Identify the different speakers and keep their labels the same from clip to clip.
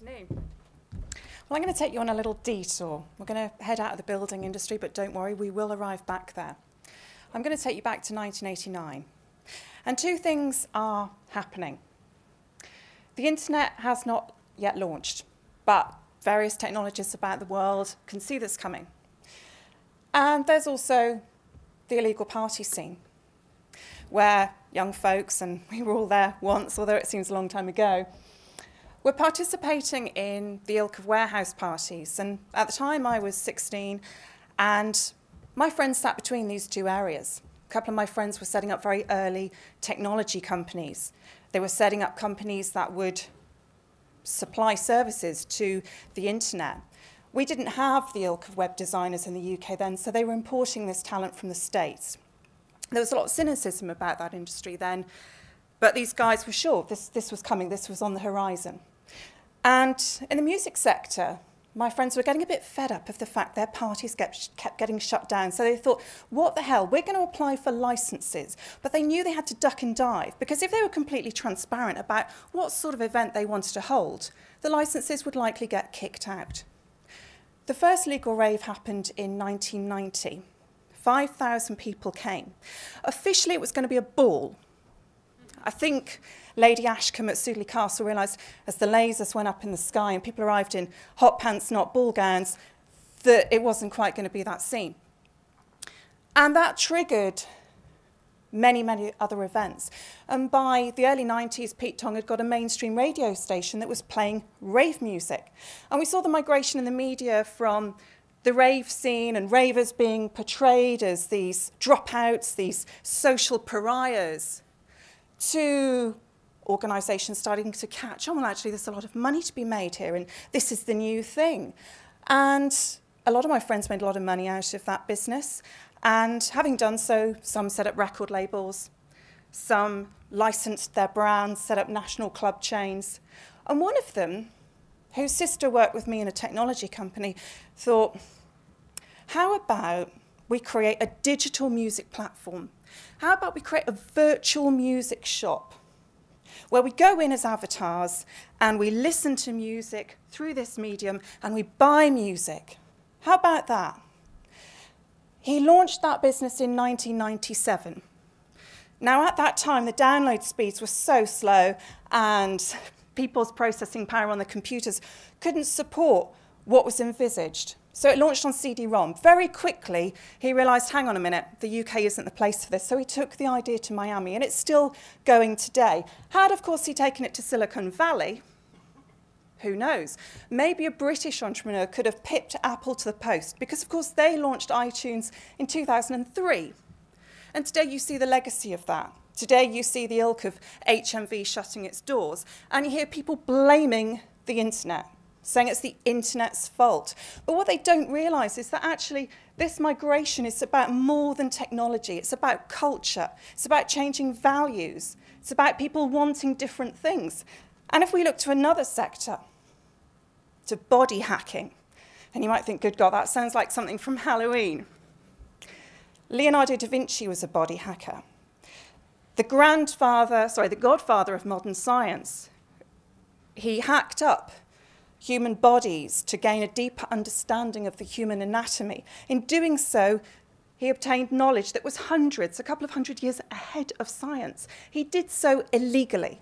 Speaker 1: Afternoon. Well, I'm going to take you on a little detour. We're going to head out of the building industry, but don't worry, we will arrive back there. I'm going to take you back to 1989. And two things are happening. The internet has not yet launched, but various technologists about the world can see this coming. And there's also the illegal party scene, where young folks, and we were all there once, although it seems a long time ago, were participating in the ilk of warehouse parties. And at the time, I was 16, and my friends sat between these two areas. A couple of my friends were setting up very early technology companies. They were setting up companies that would supply services to the internet. We didn't have the ilk of web designers in the UK then, so they were importing this talent from the States. There was a lot of cynicism about that industry then, but these guys were sure this was coming, this was on the horizon. And in the music sector, my friends were getting a bit fed up of the fact their parties kept getting shut down. So they thought, what the hell, we're going to apply for licenses. But they knew they had to duck and dive, because if they were completely transparent about what sort of event they wanted to hold, the licenses would likely get kicked out. The first legal rave happened in 1990. 5,000 people came. Officially, it was going to be a ball. I think Lady Ashcombe at Sudeley Castle realised as the lasers went up in the sky and people arrived in hot pants, not ball gowns, that it wasn't quite going to be that scene. And that triggered many, many other events. And by the early 90s, Pete Tong had got a mainstream radio station that was playing rave music. And we saw the migration in the media from the rave scene and ravers being portrayed as these dropouts, these social pariahs, to organisations starting to catch on. Well, actually, there's a lot of money to be made here, and this is the new thing. And a lot of my friends made a lot of money out of that business. And having done so, some set up record labels, some licensed their brands, set up national club chains. And one of them, whose sister worked with me in a technology company, thought, how about we create a digital music platform? How about we create a virtual music shop where we go in as avatars and we listen to music through this medium and we buy music? How about that? He launched that business in 1997. Now, at that time, the download speeds were so slow and people's processing power on the computers couldn't support what was envisaged. So it launched on CD-ROM. Very quickly, he realised, hang on a minute, the UK isn't the place for this. So he took the idea to Miami, and it's still going today. Had, of course, he taken it to Silicon Valley, who knows? Maybe a British entrepreneur could have pipped Apple to the post, because, of course, they launched iTunes in 2003. And today you see the legacy of that. Today you see the ilk of HMV shutting its doors, and you hear people blaming the internet, saying it's the internet's fault. But what they don't realise is that actually this migration is about more than technology. It's about culture. It's about changing values. It's about people wanting different things. And if we look to another sector, to body hacking, and you might think, good God, that sounds like something from Halloween. Leonardo da Vinci was a body hacker. The godfather of modern science. He hacked up human bodies to gain a deeper understanding of the human anatomy. In doing so, he obtained knowledge that was a couple of hundred years ahead of science. He did so illegally.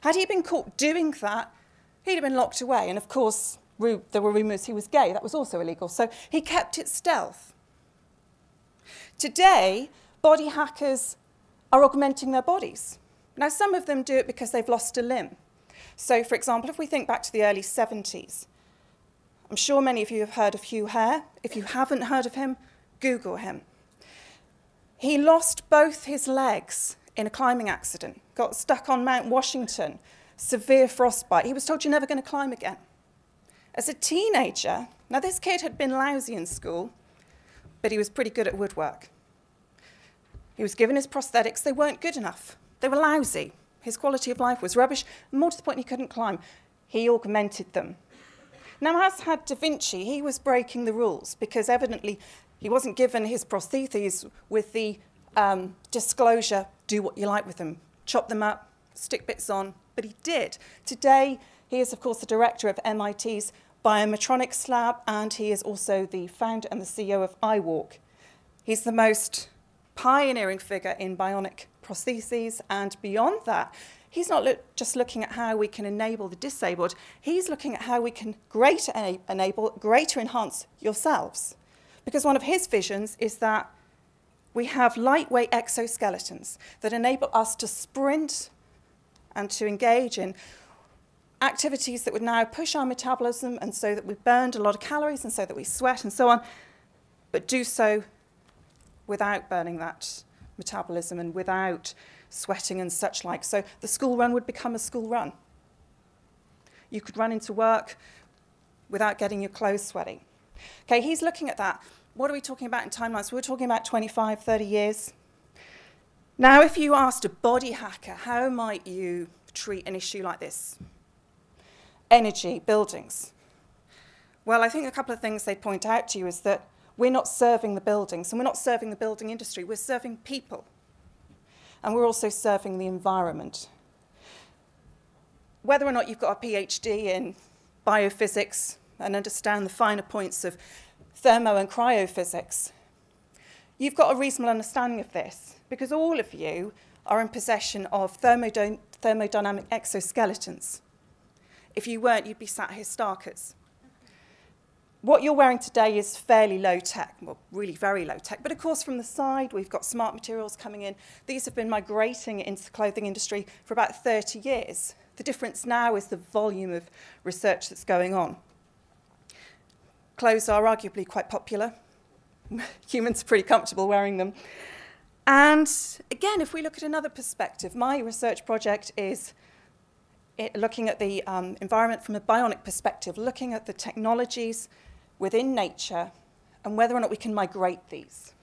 Speaker 1: Had he been caught doing that, he'd have been locked away. And of course, there were rumours he was gay. That was also illegal. So he kept it stealth. Today, body hackers are augmenting their bodies. Now, some of them do it because they've lost a limb. So, for example, if we think back to the early 70s, I'm sure many of you have heard of Hugh Hare. If you haven't heard of him, Google him. He lost both his legs in a climbing accident, got stuck on Mount Washington, severe frostbite. He was told, you're never going to climb again. As a teenager, now this kid had been lousy in school, but he was pretty good at woodwork. He was given his prosthetics. They weren't good enough. They were lousy. His quality of life was rubbish, more to the point he couldn't climb. He augmented them. Now, as had Da Vinci, he was breaking the rules because evidently he wasn't given his prostheses with the disclosure, do what you like with them, chop them up, stick bits on, but he did. Today, He is, of course, the director of MIT's Biometronics Lab, and he is also the founder and the CEO of iWalk. He's the most pioneering figure in bionic prostheses, and beyond that, he's not just looking at how we can enable the disabled, he's looking at how we can greater enhance yourselves. Because one of his visions is that we have lightweight exoskeletons that enable us to sprint and to engage in activities that would now push our metabolism, and so that we've burned a lot of calories and so that we sweat and so on, but do so without burning that metabolism and without sweating and such like. So the school run would become a school run. You could run into work without getting your clothes sweaty. Okay, he's looking at that. What are we talking about in timelines? We're talking about 25, 30 years. Now, if you asked a body hacker, how might you treat an issue like this? Energy, buildings. Well, I think a couple of things they'd point out to you is that we're not serving the buildings, and we're not serving the building industry, we're serving people. And we're also serving the environment. Whether or not you've got a PhD in biophysics and understand the finer points of thermo and cryophysics, you've got a reasonable understanding of this, because all of you are in possession of thermodynamic exoskeletons. If you weren't, you'd be sat here starkers. What you're wearing today is fairly low tech, well, really very low tech. But of course, from the side, we've got smart materials coming in. These have been migrating into the clothing industry for about 30 years. The difference now is the volume of research that's going on. Clothes are arguably quite popular. Humans are pretty comfortable wearing them. And again, if we look at another perspective, my research project is looking at the environment from a bionic perspective, looking at the technologies within nature and whether or not we can migrate these.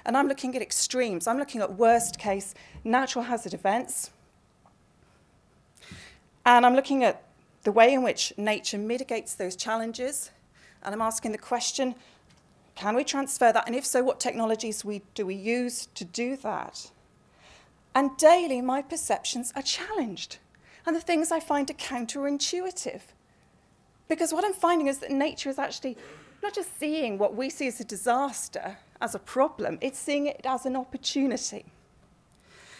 Speaker 1: And I'm looking at extremes. I'm looking at worst case natural hazard events. And I'm looking at the way in which nature mitigates those challenges. And I'm asking the question, can we transfer that? And if so, what technologies do we use to do that? And daily, my perceptions are challenged. And the things I find are counterintuitive. Because what I'm finding is that nature is actually not just seeing what we see as a disaster, as a problem, it's seeing it as an opportunity.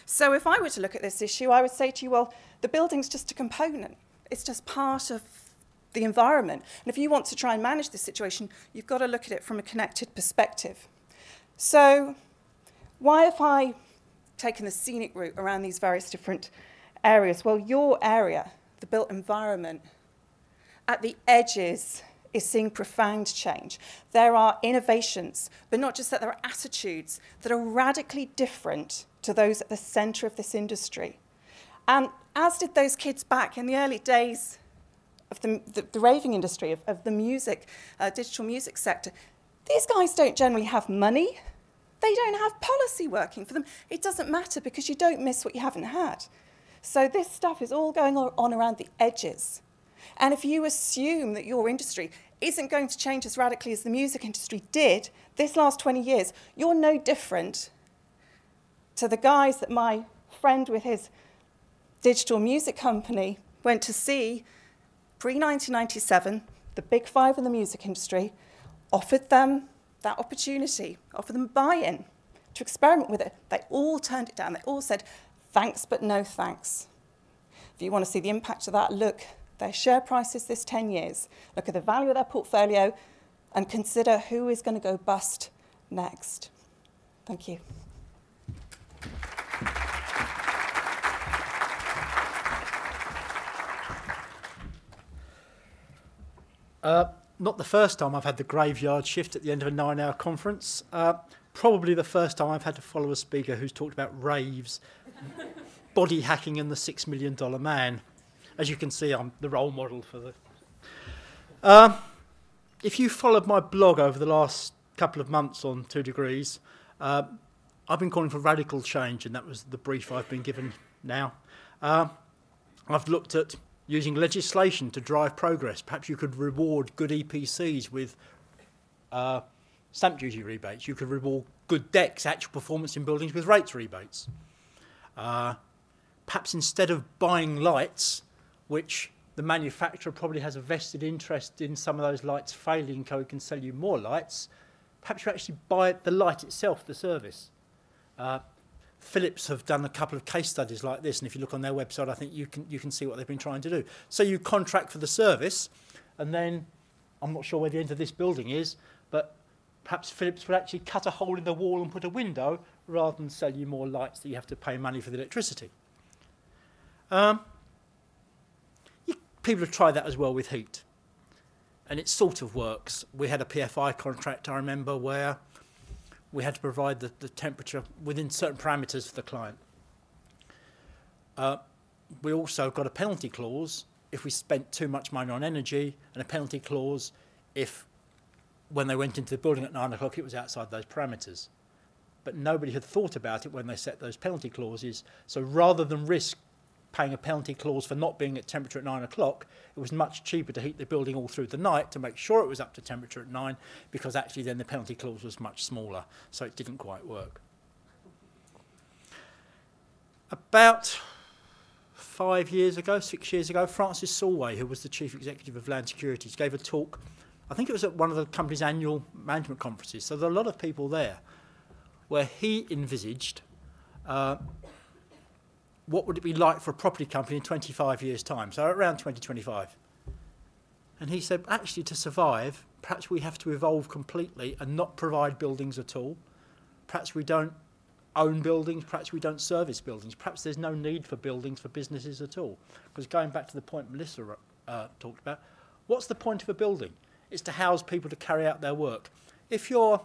Speaker 1: So if I were to look at this issue, I would say to you, well, the building's just a component. It's just part of the environment. And if you want to try and manage this situation, you've got to look at it from a connected perspective. So why have I taken the scenic route around these various different areas? Well, your area, the built environment, at the edges is seeing profound change. There are innovations, but not just that, there are attitudes that are radically different to those at the centre of this industry. And as did those kids back in the early days of the raving industry, of the music, digital music sector, these guys don't generally have money. They don't have policy working for them. It doesn't matter because you don't miss what you haven't had. So this stuff is all going on around the edges. And if you assume that your industry isn't going to change as radically as the music industry did this last 20 years, you're no different to the guys that my friend with his digital music company went to see pre-1997, the big five in the music industry, offered them that opportunity, offered them buy-in to experiment with it. They all turned it down. They all said, thanks, but no thanks. If you want to see the impact of that, look their share prices this 10 years, look at the value of their portfolio, and consider who is going to go bust next. Thank you.
Speaker 2: Not the first time I've had the graveyard shift at the end of a 9-hour conference. Probably the first time I've had to follow a speaker who's talked about raves, body hacking and the $6 million man. As you can see, I'm the role model for the... If you followed my blog over the last couple of months on 2 degrees, I've been calling for radical change, and that was the brief I've been given now. I've looked at using legislation to drive progress. Perhaps you could reward good EPCs with stamp duty rebates. You could reward good decks, actual performance in buildings, with rates rebates. Perhaps instead of buying lights, which the manufacturer probably has a vested interest in some of those lights failing so he can sell you more lights. Perhaps you actually buy the light itself, the service. Philips have done a couple of case studies like this, and if you look on their website, I think you can see what they've been trying to do. So you contract for the service, and then, I'm not sure where the end of this building is, but perhaps Philips would actually cut a hole in the wall and put a window rather than sell you more lights that you have to pay money for the electricity. People have tried that as well with heat, and it sort of works. We had a PFI contract, I remember, where we had to provide the temperature within certain parameters for the client. We also got a penalty clause if we spent too much money on energy, and a penalty clause if, when they went into the building at 9 o'clock, it was outside those parameters. But nobody had thought about it when they set those penalty clauses. So rather than risk paying a penalty clause for not being at temperature at 9 o'clock, it was much cheaper to heat the building all through the night to make sure it was up to temperature at 9, because actually then the penalty clause was much smaller, so it didn't quite work. About 5 years ago, 6 years ago, Francis Solway, who was the chief executive of Land Securities, gave a talk. I think it was at one of the company's annual management conferences, so there are a lot of people there, where he envisaged what would it be like for a property company in 25 years' time, so around 2025. And he said, actually, to survive, perhaps we have to evolve completely and not provide buildings at all. Perhaps we don't own buildings, perhaps we don't service buildings, perhaps there's no need for buildings for businesses at all. Because going back to the point Melissa talked about, what's the point of a building? It's to house people to carry out their work. If you're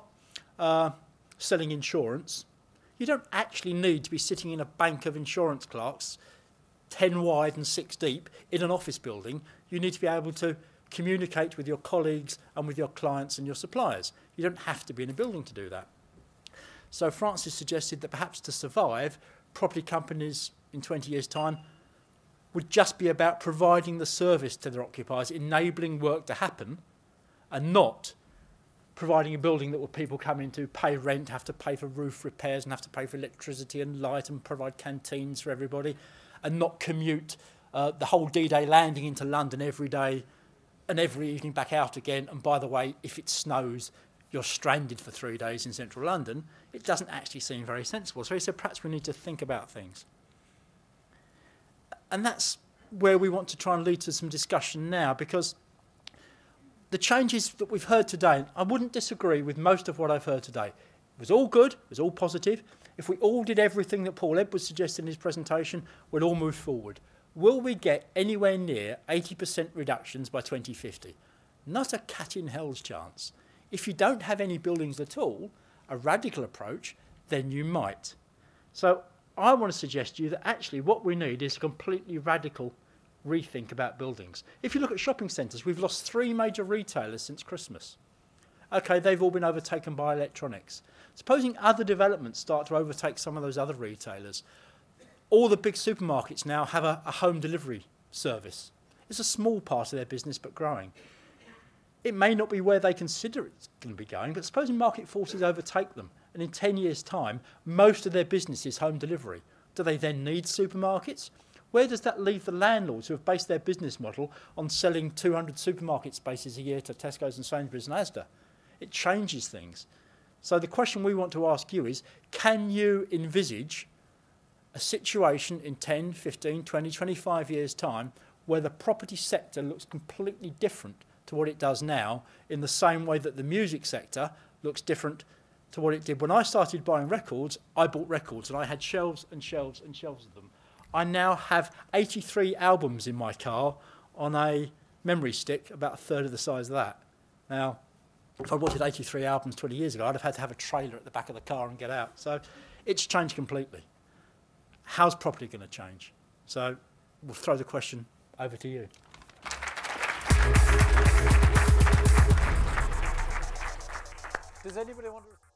Speaker 2: selling insurance, you don't actually need to be sitting in a bank of insurance clerks, 10 wide and 6 deep, in an office building. You need to be able to communicate with your colleagues and with your clients and your suppliers. You don't have to be in a building to do that. So Francis suggested that perhaps to survive, property companies in 20 years' time would just be about providing the service to their occupiers, enabling work to happen, and not providing a building that will people come into, pay rent, have to pay for roof repairs and have to pay for electricity and light and provide canteens for everybody, and not commute the whole D-Day landing into London every day and every evening back out again. And by the way, if it snows, you're stranded for 3 days in central London. It doesn't actually seem very sensible. So he said perhaps we need to think about things. And that's where we want to try and lead to some discussion now, because the changes that we've heard today, I wouldn't disagree with most of what I've heard today. It was all good, it was all positive. If we all did everything that Paul Edwards suggested in his presentation, we'd all move forward. Will we get anywhere near 80% reductions by 2050? Not a cat in hell's chance. If you don't have any buildings at all, a radical approach, then you might. So I want to suggest to you that actually what we need is a completely radical rethink about buildings. If you look at shopping centres, we've lost 3 major retailers since Christmas. Okay, they've all been overtaken by electronics. Supposing other developments start to overtake some of those other retailers, all the big supermarkets now have a home delivery service. It's a small part of their business, but growing. It may not be where they consider it's going to be going, but supposing market forces overtake them, and in 10 years' time, most of their business is home delivery. Do they then need supermarkets? Where does that leave the landlords who have based their business model on selling 200 supermarket spaces a year to Tesco's and Sainsbury's and Asda? It changes things. So the question we want to ask you is, can you envisage a situation in 10, 15, 20, 25 years' time where the property sector looks completely different to what it does now, in the same way that the music sector looks different to what it did? When I started buying records, I bought records and I had shelves and shelves and shelves of them. I now have 83 albums in my car on a memory stick, about a third of the size of that. Now, if I wanted 83 albums 20 years ago, I'd have had to have a trailer at the back of the car and get out. So it's changed completely. How's property going to change? So we'll throw the question over to you. Does anybody want to...